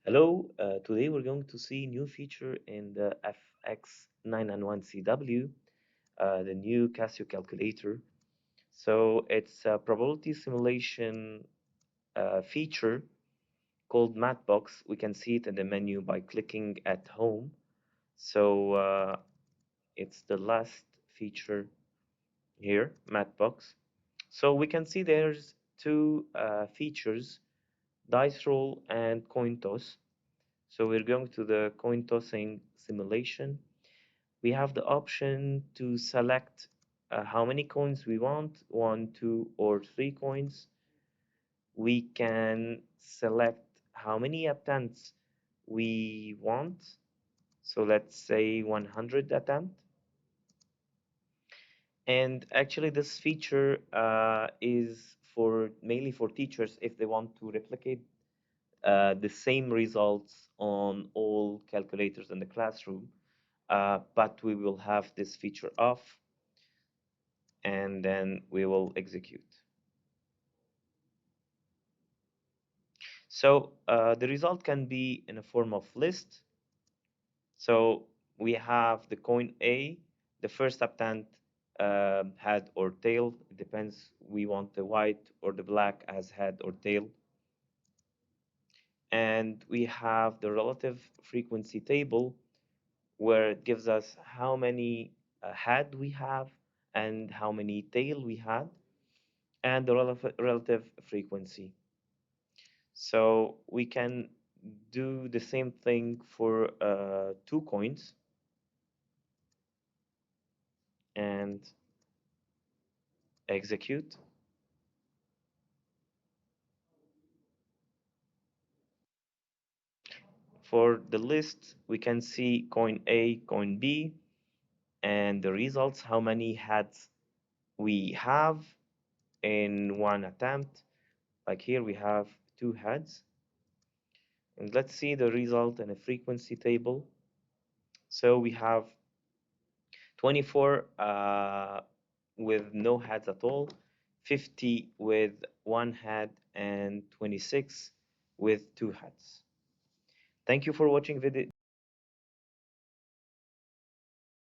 Hello, today we're going to see new feature in the fx-991 CW, the new CASIO calculator. So it's a probability simulation feature called Matbox. We can see it in the menu by clicking at home. So it's the last feature here, Matbox. So we can see there's two features, dice roll and coin toss. So we're going to the coin tossing simulation. We have the option to select how many coins we want, one, two, or three coins. We can select how many attempts we want. So let's say 100 attempt. And actually this feature is for mainly for teachers if they want to replicate the same results on all calculators in the classroom, but we will have this feature off and then we will execute. So the result can be in a form of list. So we have the coin A, the first attempt head or tail. It depends, we want the white or the black as head or tail. And we have the relative frequency table where it gives us how many head we have and how many tail we had and the relative frequency. So we can do the same thing for two coins and execute. For the list, we can see coin A, coin B, and the results, how many heads we have in one attempt. Like here we have two heads. And let's see the result in a frequency table. So we have 24 with no heads at all, 50 with one head, and 26 with two heads. Thank you for watching video.